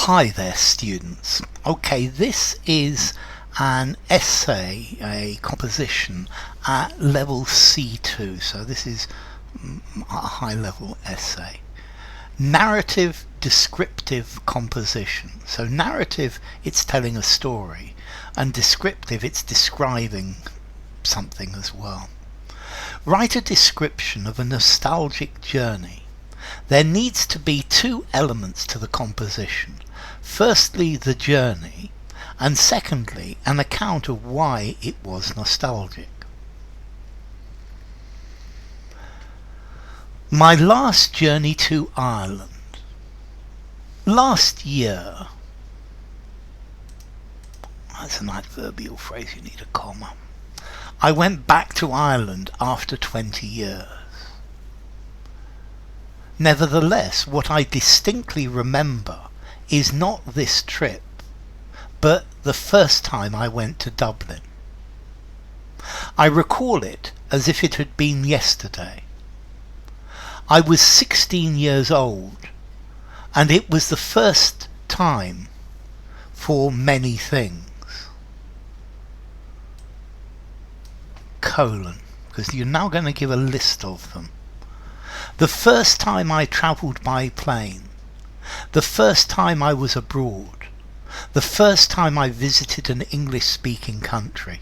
Hi there, students. Okay, this is an essay, a composition at level C2, so this is a high level essay. Narrative descriptive composition. So narrative, it's telling a story, and descriptive, it's describing something as well. Write a description of a nostalgic journey. There needs to be two elements to the composition. Firstly, the journey, and secondly, an account of why it was nostalgic. My last journey to Ireland. Last year, that's an adverbial phrase, you need a comma. I went back to Ireland after 20 years. Nevertheless, what I distinctly remember is not this trip, but the first time I went to Dublin. I recall it as if it had been yesterday. I was 16 years old, and it was the first time for many things. Because you're now going to give a list of them. The first time I travelled by plane, the first time I was abroad, the first time I visited an English-speaking country.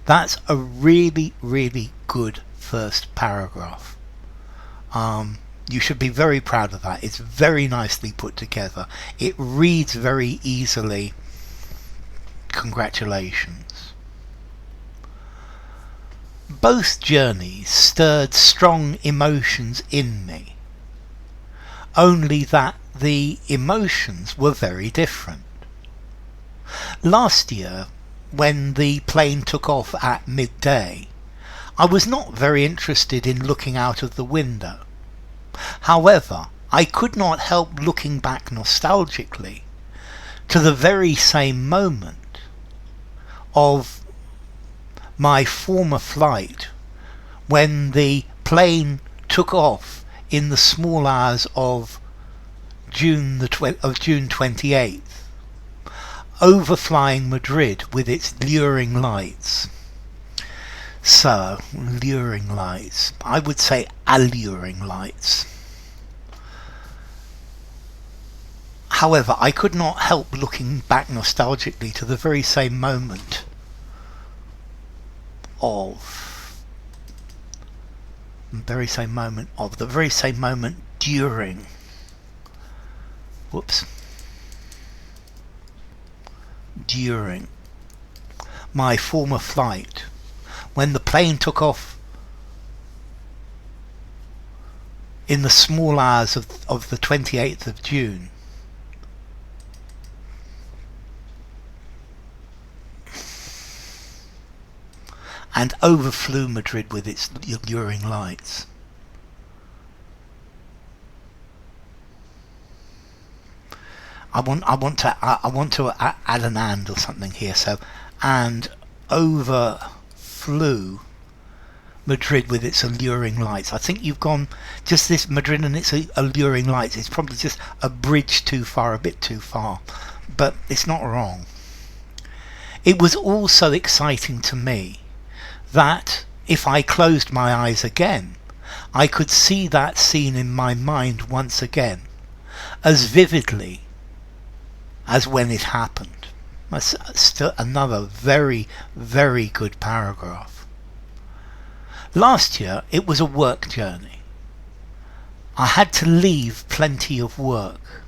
That's a really, really good first paragraph. You should be very proud of that. It's very nicely put together. It reads very easily. Congratulations. Both journeys stirred strong emotions in me, only that the emotions were very different. Last year, when the plane took off at midday, I was not very interested in looking out of the window. However, I could not help looking back nostalgically to the very same moment of my former flight when the plane took off in the small hours of June 28th, overflying Madrid with its luring lights. So, luring lights. I would say alluring lights. However, I could not help looking back nostalgically to the very same moment during my former flight, when the plane took off in the small hours of the 28th of June. And overflew Madrid with its alluring lights. I want to add an and or something here. So, and overflew Madrid with its alluring lights. I think you've gone just this Madrid and its alluring lights. It's probably just a bridge too far, a bit too far, but it's not wrong. It was all so exciting to me that if I closed my eyes again, I could see that scene in my mind once again, as vividly as when it happened. That's still another very, very good paragraph. Last year it was a work journey. I had to leave plenty of work,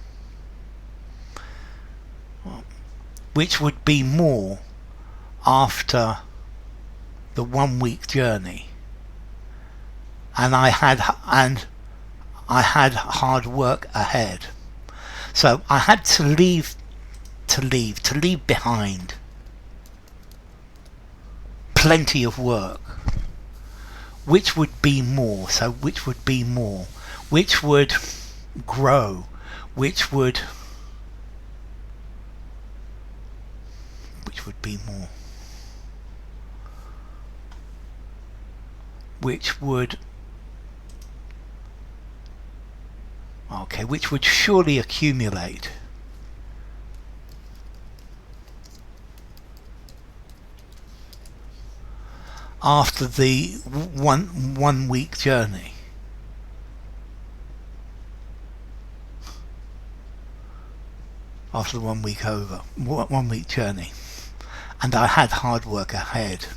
which would be more after the 1 week journey, and I had hard work ahead, so I had to leave behind plenty of work, which would be more, so which would be more, which would grow, which would be more, which would which would surely accumulate after the one week journey. After the 1 week journey, and I had hard work ahead.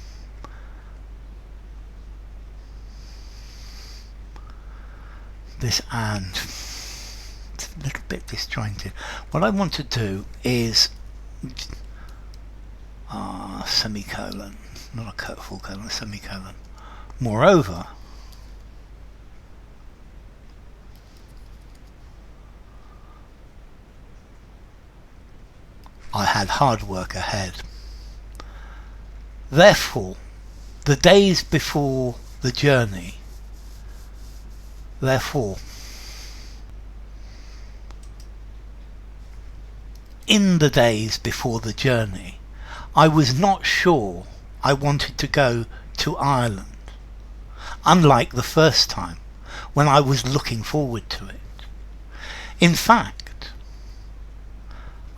This and it's a little bit disjointed. What I want to do is semicolon, not a full colon, a semicolon. Moreover, I had hard work ahead. Therefore, the days before the journey, in the days before the journey, I was not sure I wanted to go to Ireland, unlike the first time when I was looking forward to it. In fact,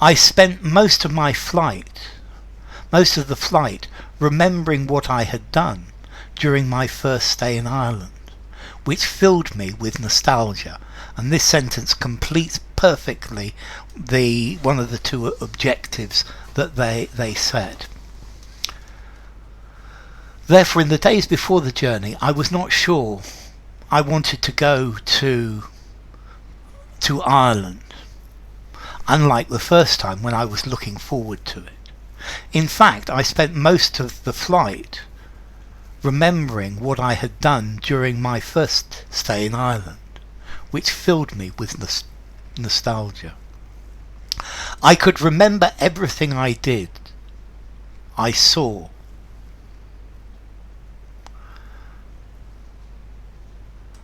I spent most of the flight remembering what I had done during my first stay in Ireland, which filled me with nostalgia. And this sentence completes perfectly one of the two objectives that they said. Therefore, in the days before the journey, I was not sure I wanted to go to Ireland, unlike the first time when I was looking forward to it. In fact, I spent most of the flight remembering what I had done during my first stay in Ireland, which filled me with nostalgia. I could remember everything I did, I saw.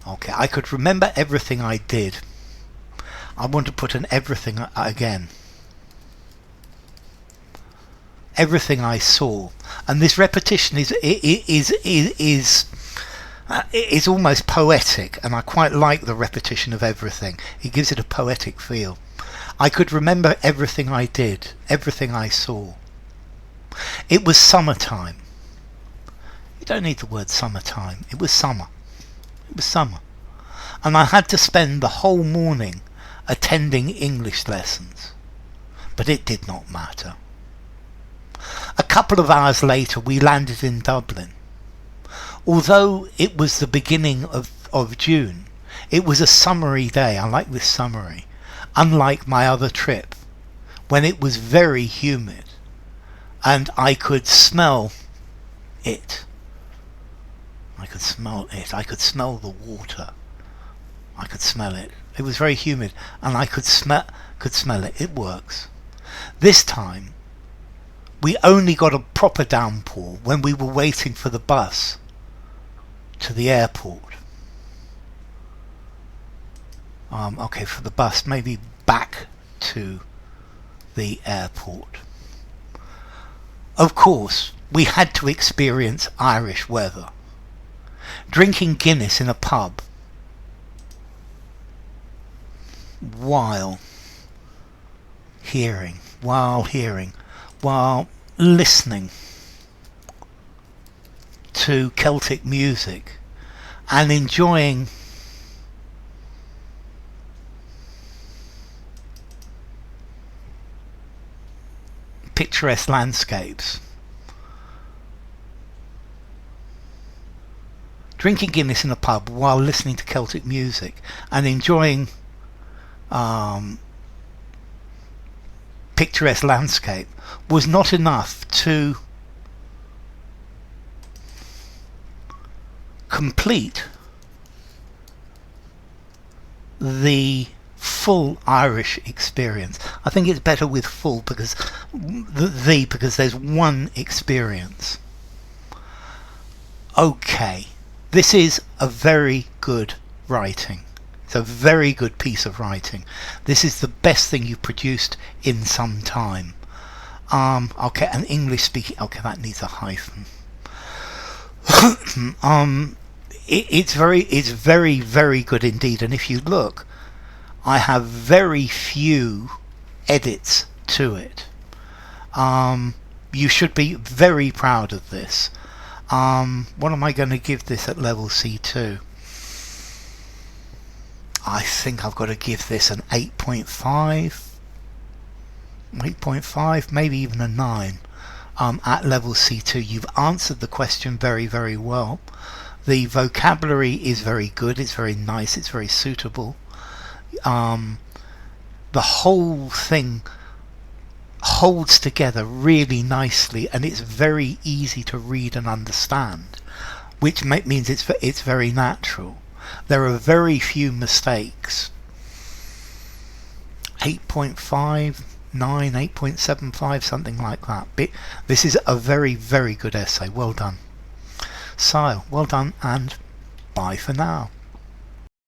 Okay, I could remember everything I did. I want to put an everything again. Everything I saw, and this repetition is almost poetic, and I quite like the repetition of everything. It gives it a poetic feel. I could remember everything I did, everything I saw. It was summertime. You don't need the word summertime. It was summer. It was summer, and I had to spend the whole morning attending English lessons, but it did not matter. A couple of hours later we landed in Dublin. Although it was the beginning of June, it was a summery day. I like this summary, unlike my other trip when it was very humid and I could smell it. I could smell the water. I could smell it. It was very humid and I could smell it. It works. This time we only got a proper downpour when we were waiting for the bus to the airport. For the bus, maybe back to the airport. Of course, we had to experience Irish weather. Drinking Guinness in a pub while listening to Celtic music and enjoying picturesque landscapes. Drinking Guinness in a pub while listening to Celtic music and enjoying picturesque landscape was not enough to complete the full Irish experience. I think it's better with full because because there's one experience. Okay, this is a very good writing. It's a very good piece of writing. This is the best thing you've produced in some time. Okay, an English speaking. Okay, that needs a hyphen. It's very, very good indeed. And if you look, I have very few edits to it. You should be very proud of this. What am I going to give this at level C2? I think I've got to give this an 8.5, 8.5, maybe even a 9. At level C2, you've answered the question very, very well. The vocabulary is very good, it's very nice, it's very suitable. The whole thing holds together really nicely, and it's very easy to read and understand, which means it's very natural. There are very few mistakes. 8.5, 9, 8.75, something like that. But this is a very, very good essay. Well done. So, well done, and bye for now.